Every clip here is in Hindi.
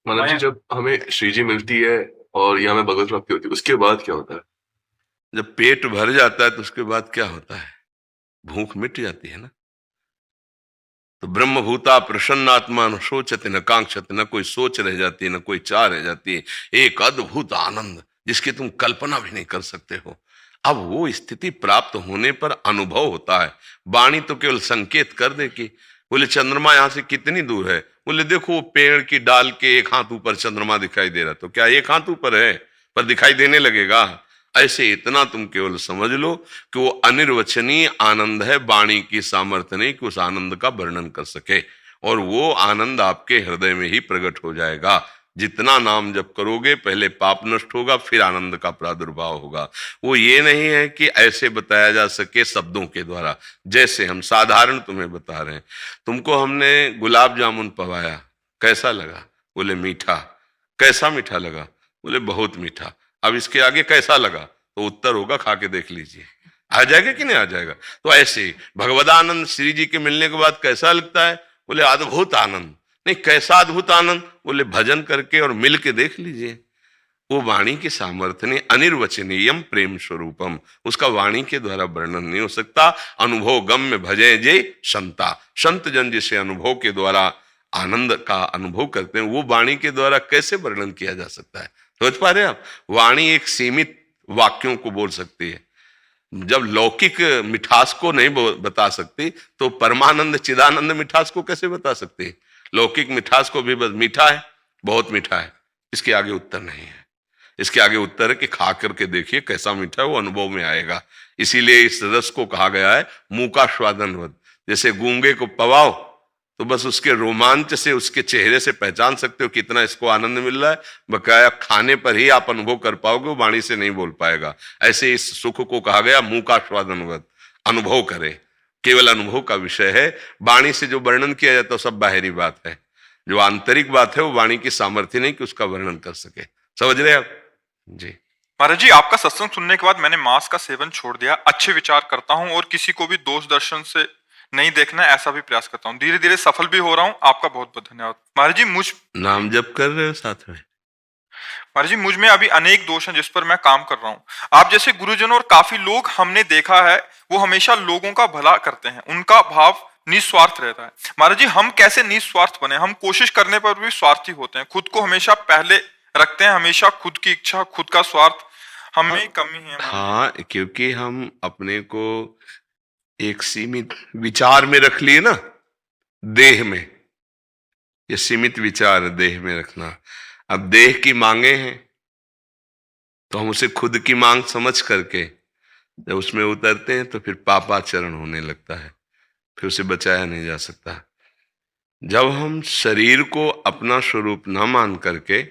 मानव जी, जब हमें श्री जी मिलती है और या हमें भगवत प्राप्ति होती है, उसके बाद क्या होता है? जब पेट भर जाता है तो उसके बाद क्या होता है? भूख मिट जाती है ना। तो ब्रह्मभूता प्रसन्नात्मा न सोचते न कांक्षत, न कोई सोच रह जाती है, न कोई चाह रह जाती है। एक अद्भुत आनंद जिसकी तुम कल्पना भी नहीं कर सकते हो। अब वो स्थिति प्राप्त होने पर अनुभव होता है। वाणी तो केवल संकेत कर दे कि बोले चंद्रमा यहां से कितनी दूर है, बोले देखो वो पेड़ की डाल के एक हाथ ऊपर चंद्रमा दिखाई दे रहा, तो क्या एक हाथ ऊपर है पर दिखाई देने लगेगा? ऐसे इतना तुम केवल समझ लो कि वो अनिर्वचनीय आनंद है, वाणी की सामर्थ्य नहीं कि उस आनंद का वर्णन कर सके। और वो आनंद आपके हृदय में ही प्रकट हो जाएगा। जितना नाम जप करोगे पहले पाप नष्ट होगा, फिर आनंद का प्रादुर्भाव होगा। वो ये नहीं है कि ऐसे बताया जा सके शब्दों के द्वारा, जैसे हम साधारण तुम्हें बता रहे हैं। तुमको हमने गुलाब जामुन पवाया, कैसा लगा? बोले मीठा। कैसा मीठा लगा? बोले बहुत मीठा। अब इसके आगे कैसा लगा? तो उत्तर होगा खा के देख लीजिए, आ जाएगा कि नहीं आ जाएगा। तो ऐसे भगवदानंद श्री जी के मिलने के बाद कैसा लगता है? बोले अद्भुत आनंद। नहीं, कैसा अद्भुत आनंद? बोले भजन करके और मिल के देख लीजिए। वो वाणी के सामर्थ्य ने अनिर्वचनीयम प्रेम स्वरूपम, उसका वाणी के द्वारा वर्णन नहीं हो सकता। अनुभव गम्य भजे जे संता, संत जन जिसे अनुभव के द्वारा आनंद का अनुभव करते हैं, वो वाणी के द्वारा कैसे वर्णन किया जा सकता है? समझ पा रहे हैं आप? वाणी एक सीमित वाक्यों को बोल सकती है। जब लौकिक मिठास को नहीं बता सकती, तो परमानंद चिदानंद मिठास को कैसे बता सकती है? लौकिक मिठास को भी बस मीठा है, बहुत मीठा है, इसके आगे उत्तर नहीं है। इसके आगे उत्तर है कि खा करके देखिए कैसा मीठा है, वो अनुभव में आएगा। इसीलिए इस रस को कहा गया है मुंह का स्वादनवद। जैसे गूंगे को पवाओ तो बस उसके रोमांच से, उसके चेहरे से पहचान सकते हो कितना इसको आनंद मिल रहा है। बकाया खाने पर ही आप अनुभव कर पाओगे, वो वाणी से नहीं बोल पाएगा। ऐसे इस सुख को कहा गया मुंह का स्वादनवद। अनुभव करे, केवल अनुभव का विषय है। वाणी से जो वर्णन किया जाता है सब बाहरी बात है। जो आंतरिक बात है वो वाणी की सामर्थ्य नहीं कि उसका वर्णन कर सके। समझ रहे आप जी? महाराज जी, आपका सत्संग सुनने के बाद मैंने मांस का सेवन छोड़ दिया। अच्छे विचार करता हूँ और किसी को भी दोष दर्शन से नहीं देखना, ऐसा भी प्रयास करता हूँ। धीरे धीरे सफल भी हो रहा हूँ। आपका बहुत बहुत धन्यवाद महाराज जी। नाम जप कर रहे हो साथ में? महाराज जी, मुझ में अभी अनेक दोष हैं जिस पर मैं काम कर रहा हूँ। आप जैसे गुरुजन और काफी लोग हमने देखा है, वो हमेशा लोगों का भला करते हैं। उनका भाव निस्वार्थ रहता है। महाराज जी, हम कैसे निस्वार्थ बने? हम कोशिश करने पर भी स्वार्थी होते हैं, खुद को हमेशा पहले रखते हैं, हमेशा खुद की इच्छा, खुद का स्वार्थ हमें कमी है महाराज जी। हाँ, क्योंकि हम अपने को एक सीमित विचार में रख लिए ना, देह में। ये सीमित विचार देह में रखना। अब देह की मांगे हैं तो हम उसे खुद की मांग समझ करके जब उसमें उतरते हैं तो फिर पापाचरण होने लगता है, फिर उसे बचाया नहीं जा सकता। जब हम शरीर को अपना स्वरूप न मान करके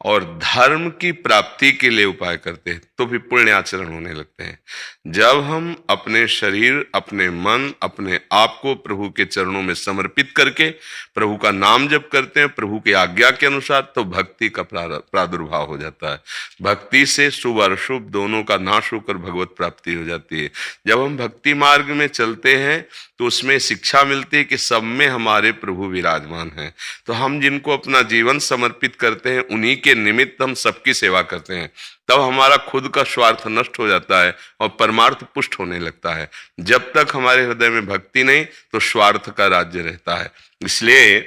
और धर्म की प्राप्ति के लिए उपाय करते हैं तो भी पुण्य आचरण होने लगते हैं। जब हम अपने शरीर, अपने मन, अपने आप को प्रभु के चरणों में समर्पित करके प्रभु का नाम जप करते हैं प्रभु की आज्ञा के अनुसार, तो भक्ति का प्रादुर्भाव हो जाता है। भक्ति से शुभ और अशुभ दोनों का नाश होकर भगवत प्राप्ति हो जाती है। जब हम भक्ति मार्ग में चलते हैं तो उसमें शिक्षा मिलती है कि सब में हमारे प्रभु विराजमान हैं। तो हम जिनको अपना जीवन समर्पित करते हैं उन्हीं के निमित्त हम सबकी सेवा करते हैं। तब हमारा खुद का स्वार्थ नष्ट हो जाता है और परमार्थ पुष्ट होने लगता है। जब तक हमारे हृदय में भक्ति नहीं तो स्वार्थ का राज्य रहता है। इसलिए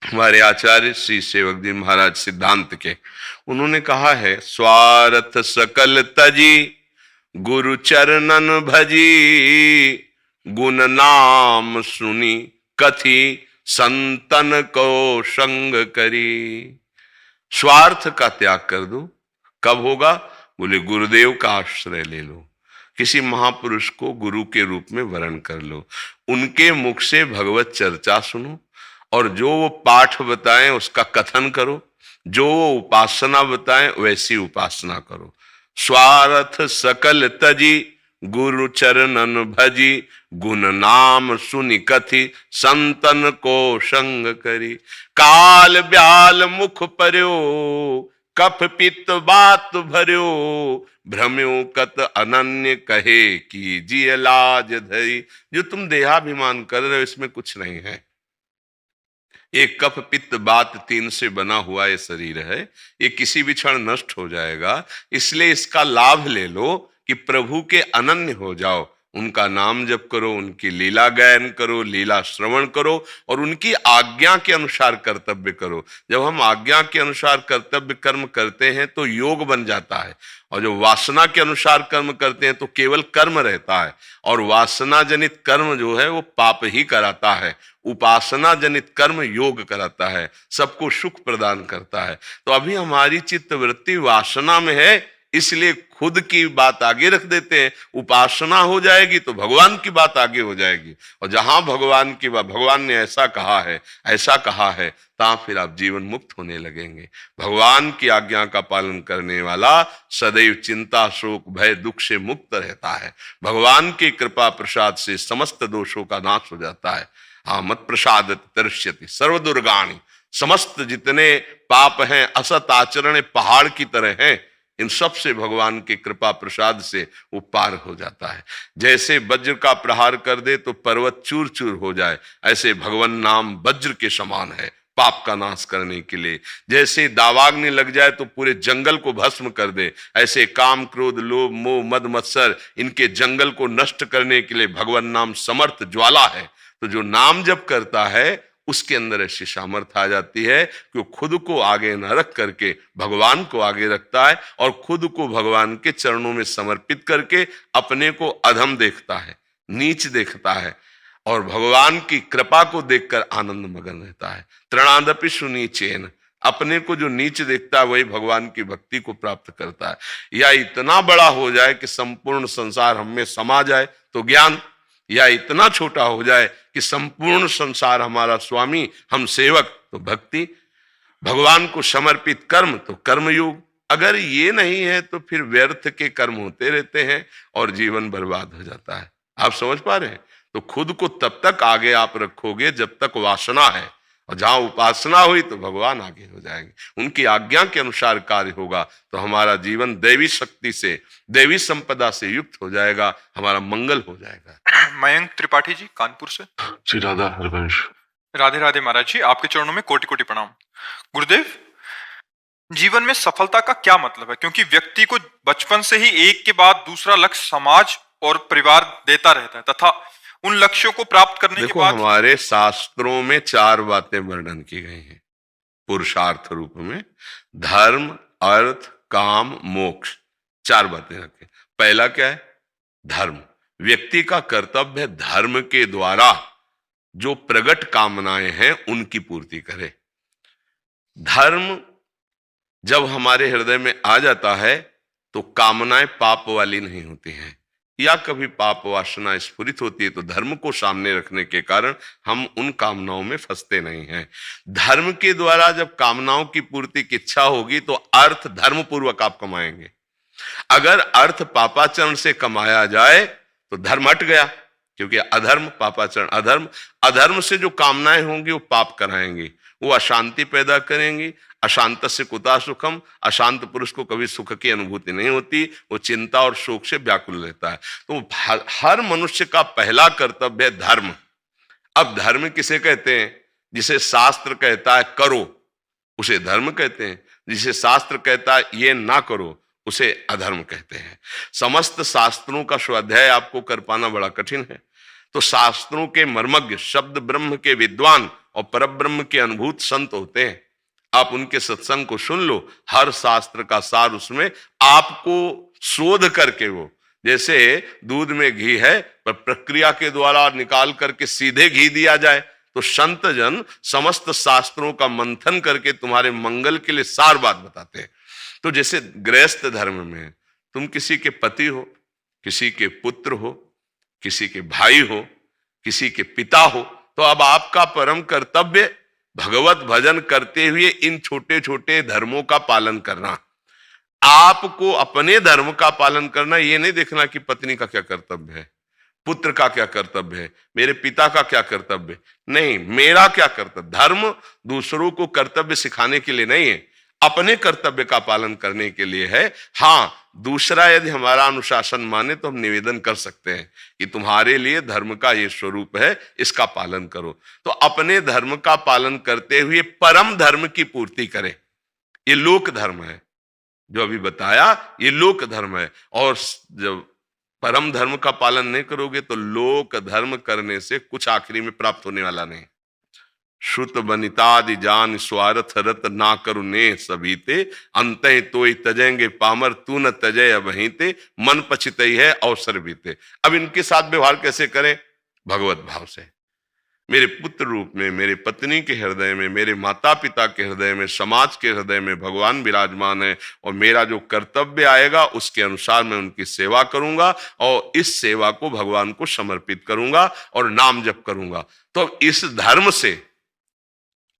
हमारे आचार्य श्री सेवक जी महाराज सिद्धांत के, उन्होंने कहा है स्वार्थ सकल तजी गुरु चरणन भजी, गुण नाम सुनी कथी संतन को संग करी। स्वार्थ का त्याग कर दो। कब होगा? बोले गुरुदेव का आश्रय ले लो, किसी महापुरुष को गुरु के रूप में वरण कर लो, उनके मुख से भगवत चर्चा सुनो और जो वो पाठ बताएं उसका कथन करो, जो वो उपासना बताएं वैसी उपासना करो। स्वार्थ सकल तजी गुरु चरणन भजी, गुण नाम सुनि कथि संतन को संग करी। काल ब्याल मुख पर्यो कफ पित्त बात भर्यो, भ्रम्यो कत अनन्य कहे कि जिय लाज धरी। जो तुम देहाभिमान कर रहे हो इसमें कुछ नहीं है। एक कफ पित्त बात तीन से बना हुआ ये शरीर है, ये किसी भी क्षण नष्ट हो जाएगा। इसलिए इसका लाभ ले लो कि प्रभु के अनन्य हो जाओ, उनका नाम जप करो, उनकी लीला गायन करो, लीला श्रवण करो और उनकी आज्ञा के अनुसार कर्तव्य करो। जब हम आज्ञा के अनुसार कर्तव्य कर्म करते हैं तो योग बन जाता है, और जो वासना के अनुसार कर्म करते हैं तो केवल कर्म रहता है, और वासना जनित कर्म जो है वो पाप ही कराता है। उपासना जनित कर्म योग कराता है, सबको सुख प्रदान करता है। तो अभी हमारी चित्त वृत्ति वासना में है, इसलिए खुद की बात आगे रख देते हैं। उपासना हो जाएगी तो भगवान की बात आगे हो जाएगी, और जहां भगवान की बात, भगवान ने ऐसा कहा है तहां फिर आप जीवन मुक्त होने लगेंगे। भगवान की आज्ञा का पालन करने वाला सदैव चिंता शोक भय दुख से मुक्त रहता है। भगवान की कृपा प्रसाद से समस्त दोषों का नाश हो जाता है। हाँ, मत प्रसाद तरिष्यति सर्व दुर्गाणी, समस्त जितने पाप हैं असत आचरण पहाड़ की तरह हैं, इन सब से भगवान की कृपा प्रसाद से वो पार हो जाता है। जैसे वज्र का प्रहार कर दे तो पर्वत चूर चूर हो जाए, ऐसे भगवान नाम वज्र के समान है पाप का नाश करने के लिए। जैसे दावाग्नि लग जाए तो पूरे जंगल को भस्म कर दे, ऐसे काम क्रोध लोभ मोह मद मत्सर इनके जंगल को नष्ट करने के लिए भगवान नाम समर्थ ज्वाला है। तो जो नाम जप करता है उसके अंदर ऐसी सामर्थ्य आ जाती है कि वो खुद को आगे न रख करके भगवान को आगे रखता है, और खुद को भगवान के चरणों में समर्पित करके अपने को अधम देखता है, नीच देखता है, और भगवान की कृपा को देखकर आनंद मगन रहता है। तृणादपि सुनीचेन, अपने को जो नीच देखता है वही भगवान की भक्ति को प्राप्त करता है। या इतना बड़ा हो जाए कि संपूर्ण संसार हम में समा जाए तो ज्ञान, या इतना छोटा हो जाए कि संपूर्ण संसार हमारा स्वामी हम सेवक तो भक्ति, भगवान को समर्पित कर्म तो कर्मयोग। अगर ये नहीं है तो फिर व्यर्थ के कर्म होते रहते हैं और जीवन बर्बाद हो जाता है। आप समझ पा रहे हैं? तो खुद को तब तक आगे आप रखोगे जब तक वासना है, और जहां उपासना हुई तो भगवान आगे हो जाएंगे। उनकी आज्ञा के अनुसार कार्य होगा तो हमारा जीवन दैवी शक्ति से दैवी संपदा से युक्त हो जाएगा, हमारा मंगल हो जाएगा। मयंक त्रिपाठी जी कानपुर से। श्री राधा हरवंश। राधे राधे महाराज जी, आपके चरणों में कोटि कोटि प्रणाम। गुरुदेव, जीवन में सफलता का क्या मतलब है? क्योंकि व्यक्ति को बचपन से ही एक के बाद दूसरा लक्ष्य समाज और परिवार देता रहता है, तथा उन लक्ष्यों को प्राप्त करने के बाद हमारे शास्त्रों में 4 बातें वर्णन की गई हैं पुरुषार्थ रूप में। धर्म अर्थ काम मोक्ष, 4 बातें रखें। पहला क्या है? धर्म। व्यक्ति का कर्तव्य है धर्म के द्वारा जो प्रगट कामनाएं हैं उनकी पूर्ति करे। धर्म जब हमारे हृदय में आ जाता है तो कामनाएं पाप वाली नहीं होती हैं, या कभी पाप वासना स्फुरित होती है तो धर्म को सामने रखने के कारण हम उन कामनाओं में फंसते नहीं हैं। धर्म के द्वारा जब कामनाओं की पूर्ति की इच्छा होगी तो अर्थ धर्म पूर्वक आप कमाएंगे। अगर अर्थ पापाचरण से कमाया जाए तो धर्म हट गया, क्योंकि अधर्म पापाचरण अधर्म, अधर्म से जो कामनाएं होंगी वो पाप कराएंगी, वो अशांति पैदा करेंगी। अशांत से कुता सुखम, अशांत पुरुष को कभी सुख की अनुभूति नहीं होती, वो चिंता और शोक से व्याकुल रहता है। तो हर मनुष्य का पहला कर्तव्य है धर्म। अब धर्म किसे कहते हैं? जिसे शास्त्र कहता है करो उसे धर्म कहते हैं, जिसे शास्त्र कहता है ये ना करो उसे अधर्म कहते हैं। समस्त शास्त्रों का स्वाध्याय आपको कर पाना बड़ा कठिन है, तो शास्त्रों के मर्मज्ञ, शब्द ब्रह्म के विद्वान और परब्रह्म के अनुभूत संत होते हैं। आप उनके सत्संग को सुन लो, हर शास्त्र का सार उसमें आपको शोध करके, वो जैसे दूध में घी है पर प्रक्रिया के द्वारा निकाल करके सीधे घी दिया जाए, तो संत जन समस्त शास्त्रों का मंथन करके तुम्हारे मंगल के लिए सार बात बताते हैं। तो जैसे गृहस्थ धर्म में तुम किसी के पति हो, किसी के पुत्र हो, किसी के भाई हो, किसी के पिता हो, तो अब आपका परम कर्तव्य भगवत भजन करते हुए इन छोटे छोटे धर्मों का पालन करना। आपको अपने धर्म का पालन करना, ये नहीं देखना कि पत्नी का क्या कर्तव्य है, पुत्र का क्या कर्तव्य है, मेरे पिता का क्या कर्तव्य, नहीं, मेरा क्या कर्तव्य। धर्म दूसरों को कर्तव्य सिखाने के लिए नहीं है, अपने कर्तव्य का पालन करने के लिए है। हाँ, दूसरा यदि हमारा अनुशासन माने तो हम निवेदन कर सकते हैं कि तुम्हारे लिए धर्म का ये स्वरूप है, इसका पालन करो। तो अपने धर्म का पालन करते हुए परम धर्म की पूर्ति करें। ये लोक धर्म है, जो अभी बताया ये लोक धर्म है। और जब परम धर्म का पालन नहीं करोगे तो लोक धर्म करने से कुछ आखिरी में प्राप्त होने वाला नहीं। श्रुत बनितादि जान स्वार्थ रत ना करुने सबीते, अंतः तोय तजेंगे पामर तू न तजय अबहिते, मन पछितई है अवसर बीते। अब इनके साथ व्यवहार कैसे करें? भगवत भाव से। मेरे पुत्र रूप में, मेरे पत्नी के हृदय में, मेरे माता पिता के हृदय में, समाज के हृदय में भगवान विराजमान है, और मेरा जो कर्तव्य आएगा उसके अनुसार मैं उनकी सेवा करूंगा और इस सेवा को भगवान को समर्पित करूंगा और नाम जप करूंगा। तो इस धर्म से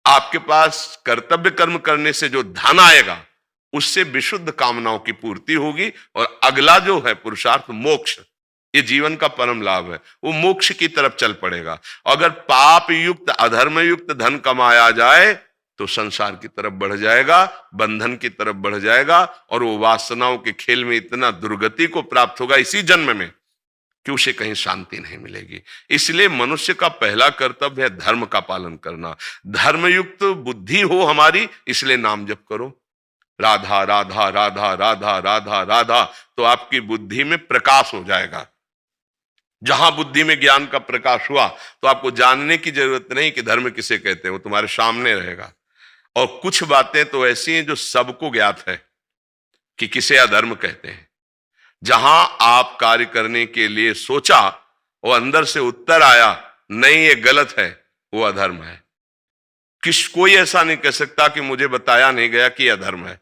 आपके पास कर्तव्य कर्म करने से जो धन आएगा उससे विशुद्ध कामनाओं की पूर्ति होगी, और अगला जो है पुरुषार्थ मोक्ष, ये जीवन का परम लाभ है, वो मोक्ष की तरफ चल पड़ेगा। अगर पाप युक्त अधर्म युक्त धन कमाया जाए तो संसार की तरफ बढ़ जाएगा, बंधन की तरफ बढ़ जाएगा, और वो वासनाओं के खेल में इतना दुर्गति को प्राप्त होगा इसी जन्म में कि उसे कहीं शांति नहीं मिलेगी। इसलिए मनुष्य का पहला कर्तव्य है धर्म का पालन करना। धर्मयुक्त बुद्धि हो हमारी, इसलिए नाम जप करो, राधा राधा राधा राधा राधा राधा, तो आपकी बुद्धि में प्रकाश हो जाएगा। जहां बुद्धि में ज्ञान का प्रकाश हुआ तो आपको जानने की जरूरत नहीं कि धर्म किसे कहते हैं, वो तुम्हारे सामने रहेगा। और कुछ बातें तो ऐसी हैं जो सबको ज्ञात है कि किसे अधर्म कहते हैं। जहां आप कार्य करने के लिए सोचा वो अंदर से उत्तर आया नहीं ये गलत है, वो अधर्म है। कोई ऐसा नहीं कह सकता कि मुझे बताया नहीं गया कि अधर्म है।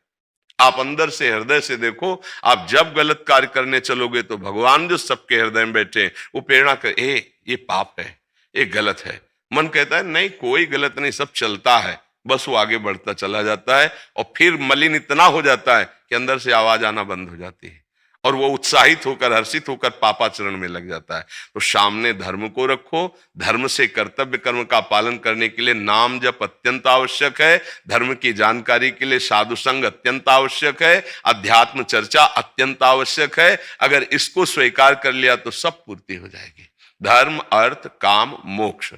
आप अंदर से हृदय से देखो, आप जब गलत कार्य करने चलोगे तो भगवान जो सबके हृदय में बैठे वो प्रेरणा कर, ये पाप है, ये गलत है। मन कहता है नहीं कोई गलत नहीं, सब चलता है, बस वो आगे बढ़ता चला जाता है, और फिर मलिन इतना हो जाता है कि अंदर से आवाज आना बंद हो जाती है, और वो उत्साहित होकर हर्षित होकर पापाचरण में लग जाता है। तो सामने धर्म को रखो, धर्म से कर्तव्य कर्म का पालन करने के लिए नाम जप अत्यंत आवश्यक है, धर्म की जानकारी के लिए साधु संग अत्यंत आवश्यक है, अध्यात्म चर्चा अत्यंत आवश्यक है। अगर इसको स्वीकार कर लिया तो सब पूर्ति हो जाएगी। धर्म अर्थ काम मोक्ष।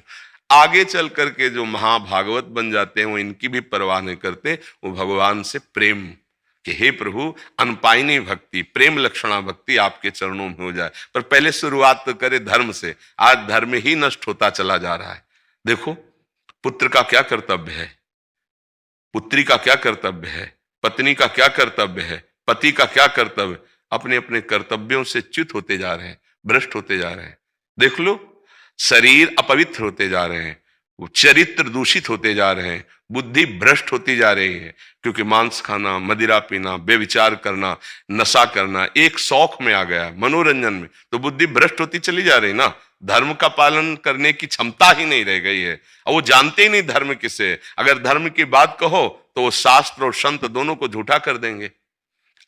आगे चल करके जो महाभागवत बन जाते हैं वो इनकी भी परवाह नहीं करते, वो भगवान से प्रेम कि हे प्रभु अनपायनी भक्ति, प्रेम लक्षणा भक्ति आपके चरणों में हो जाए। पर पहले शुरुआत तो करे धर्म से। आज धर्म ही नष्ट होता चला जा रहा है। देखो पुत्र का क्या कर्तव्य है, पुत्री का क्या कर्तव्य है, पत्नी का क्या कर्तव्य है, पति का क्या कर्तव्य, अपने अपने कर्तव्यों से च्युत होते जा रहे हैं, भ्रष्ट होते जा रहे हैं। देख लो शरीर अपवित्र होते जा रहे हैं, चरित्र दूषित होते जा रहे हैं, बुद्धि भ्रष्ट होती जा रही है, क्योंकि मांस खाना, मदिरा पीना, बेविचार करना, नशा करना एक शौक में आ गया, मनोरंजन में, तो बुद्धि भ्रष्ट होती चली जा रही ना। धर्म का पालन करने की क्षमता ही नहीं रह गई है, और वो जानते ही नहीं धर्म किसे। अगर धर्म की बात कहो तो वो शास्त्र और संत दोनों को झूठा कर देंगे।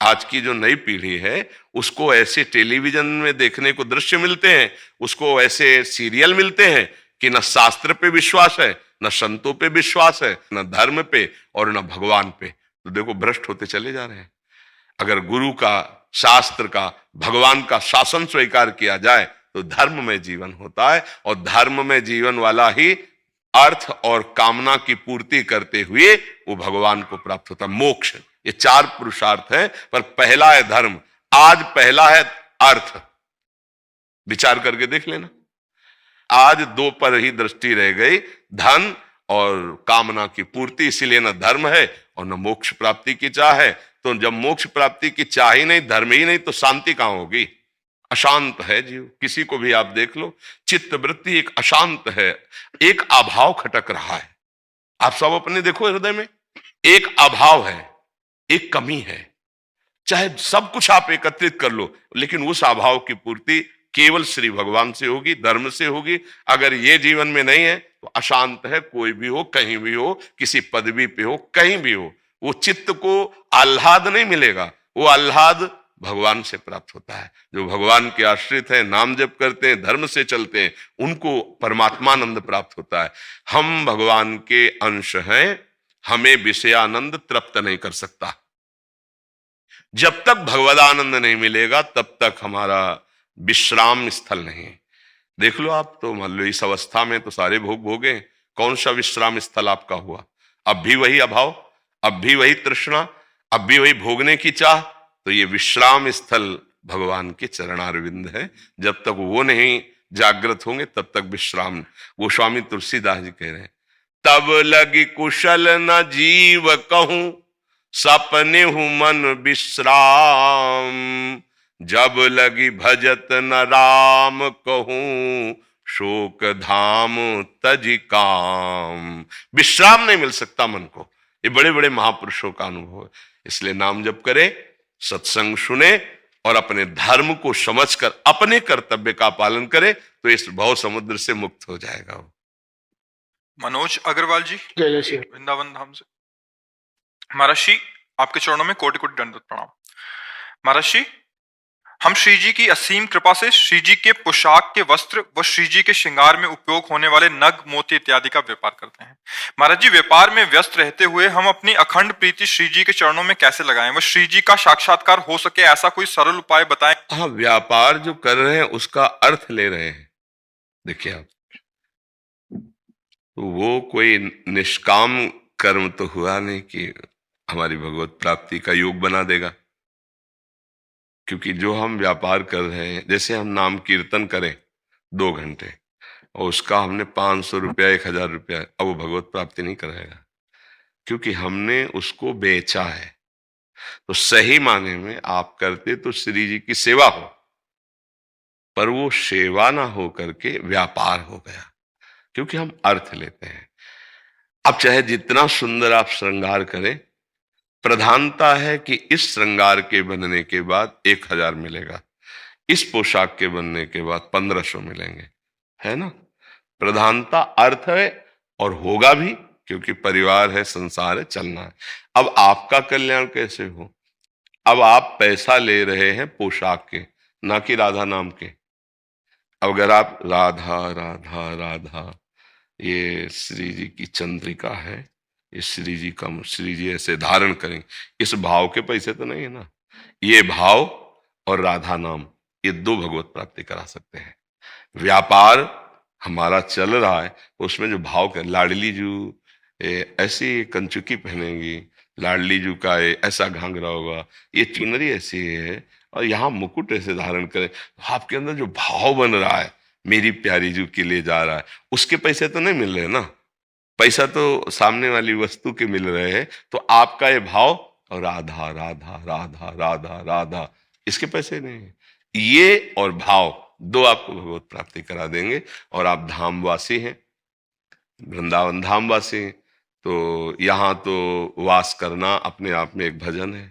आज की जो नई पीढ़ी है उसको ऐसे टेलीविजन में देखने को दृश्य मिलते हैं, उसको ऐसे सीरियल मिलते हैं कि न शास्त्र पे विश्वास है, न संतों पे विश्वास है, न धर्म पे और न भगवान पे। तो देखो भ्रष्ट होते चले जा रहे हैं। अगर गुरु का, शास्त्र का, भगवान का शासन स्वीकार किया जाए तो धर्म में जीवन होता है, और धर्म में जीवन वाला ही अर्थ और कामना की पूर्ति करते हुए वो भगवान को प्राप्त होता है, मोक्ष। ये चार पुरुषार्थ है, पर पहला है धर्म, आज पहला है अर्थ। विचार करके देख लेना, आज दो पर ही दृष्टि रह गई, धन और कामना की पूर्ति। इसीलिए न धर्म है और न मोक्ष प्राप्ति की चाह है। तो जब मोक्ष प्राप्ति की चाह ही नहीं, धर्म ही नहीं, तो शांति कहां होगी? अशांत है जीव। किसी को भी आप देख लो, चित्त वृत्ति एक अशांत है, एक अभाव खटक रहा है। आप सब अपने देखो हृदय में एक अभाव है, एक कमी है। चाहे सब कुछ आप एकत्रित कर लो, लेकिन उस अभाव की पूर्ति केवल श्री भगवान से होगी, धर्म से होगी। अगर ये जीवन में नहीं है तो अशांत है, कोई भी हो, कहीं भी हो, किसी पदवी पे हो, कहीं भी हो, वो चित्त को आह्लाद नहीं मिलेगा। वो आह्लाद भगवान से प्राप्त होता है। जो भगवान के आश्रित हैं, नाम जप करते हैं, धर्म से चलते हैं, उनको परमात्मानंद प्राप्त होता है। हम भगवान के अंश हैं, हमें विषयानंद तृप्त नहीं कर सकता। जब तक भगवदानंद नहीं मिलेगा तब तक हमारा विश्राम स्थल नहीं है। देख लो आप, तो मान लो इस अवस्था में तो सारे भोग भोगे, कौन सा विश्राम स्थल आपका हुआ? अब भी वही अभाव, अब भी वही तृष्णा, अब भी वही भोगने की चाह। तो ये विश्राम स्थल भगवान के चरणारविंद है। जब तक वो नहीं जागृत होंगे तब तक विश्राम। गोस्वामी तुलसीदास जी कह रहे हैं, तब लगी कुशल न जीव कहूं, सपने हूं मन विश्राम, जब लगी भजत न राम कहूं, शोक धाम तजि काम। विश्राम नहीं मिल सकता मन को, ये बड़े बड़े महापुरुषों का अनुभव है। इसलिए नाम जप करे, सत्संग सुने और अपने धर्म को समझकर अपने कर्तव्य का पालन करे तो इस भव समुद्र से मुक्त हो जाएगा वो। मनोज अग्रवाल जी, जय जय श्री वृंदावन धाम से। महर्षि, आपके चरणों में कोटि कोटि दंडवत प्रणाम। महर्षि, हम श्री जी की असीम कृपा से श्री जी के पोशाक के वस्त्र व श्री जी के श्रृंगार में उपयोग होने वाले नग, मोती इत्यादि का व्यापार करते हैं। महाराज जी, व्यापार में व्यस्त रहते हुए हम अपनी अखंड प्रीति श्री जी के चरणों में कैसे लगाएं व श्री जी का साक्षात्कार हो सके, ऐसा कोई सरल उपाय बताएं। हाँ, व्यापार जो कर रहे हैं उसका अर्थ ले रहे हैं। देखिए आप, तो वो कोई निष्काम कर्म तो हुआ नहीं कि हमारी भगवत प्राप्ति का योग बना देगा। क्योंकि जो हम व्यापार कर रहे हैं, जैसे हम नाम कीर्तन करें 2 घंटे और उसका हमने 500 रुपया 1000 रुपया, अब वो भगवत प्राप्ति नहीं कराएगा, क्योंकि हमने उसको बेचा है। तो सही माने में आप करते तो श्री जी की सेवा हो, पर वो सेवा ना हो करके व्यापार हो गया, क्योंकि हम अर्थ लेते हैं। अब चाहे जितना सुंदर आप श्रृंगार करें, प्रधानता है कि इस श्रृंगार के बनने के बाद 1000 मिलेगा, इस पोशाक के बनने के बाद 1500 मिलेंगे, है ना। प्रधानता अर्थ है और होगा भी, क्योंकि परिवार है, संसार है, चलना है। अब आपका कल्याण कैसे हो? अब आप पैसा ले रहे हैं पोशाक के, ना कि राधा नाम के। अब अगर आप राधा राधा राधा, ये श्री जी की चंद्रिका है, ये श्री जी का, श्री जी ऐसे धारण करेंगे, इस भाव के पैसे तो नहीं है ना। ये भाव और राधा नाम, ये 2 भगवत प्राप्ति करा सकते हैं। व्यापार हमारा चल रहा है, उसमें जो भाव कर, लाडली जू ऐसी कंचुकी पहनेंगी, लाडली जू का ऐसा घाघरा होगा, ये चुनरी ऐसी है और यहाँ मुकुट ऐसे धारण करें, आपके अंदर जो भाव बन रहा है, मेरी प्यारी जू के लिए जा रहा है, उसके पैसे तो नहीं मिल रहे ना। पैसा तो सामने वाली वस्तु के मिल रहे हैं। तो आपका ये भाव और राधा राधा राधा राधा राधा, इसके पैसे नहीं है। ये और भाव 2 आपको भगवत प्राप्ति करा देंगे। और आप धामवासी हैं, वृंदावन धामवासी हैं, तो यहाँ तो वास करना अपने आप में एक भजन है।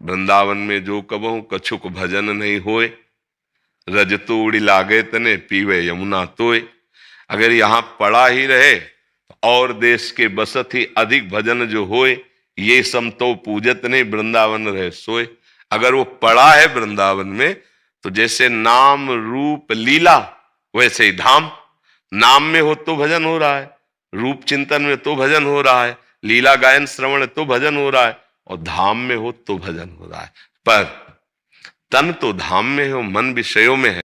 वृंदावन में जो कबहू कछुक भजन नहीं होए, रज तोड़ी लागे तने पीवे यमुना तोय। अगर यहाँ पड़ा ही रहे और देश के बसत ही अधिक भजन जो होए, ये सम तो पूजत नहीं वृंदावन रहे सोए। अगर वो पड़ा है वृंदावन में, तो जैसे नाम रूप लीला वैसे ही धाम। नाम में हो तो भजन हो रहा है, रूप चिंतन में तो भजन हो रहा है, लीला गायन श्रवण तो भजन हो रहा है, और धाम में हो तो भजन हो रहा है। पर तन तो धाम में हो, मन विषयों में है।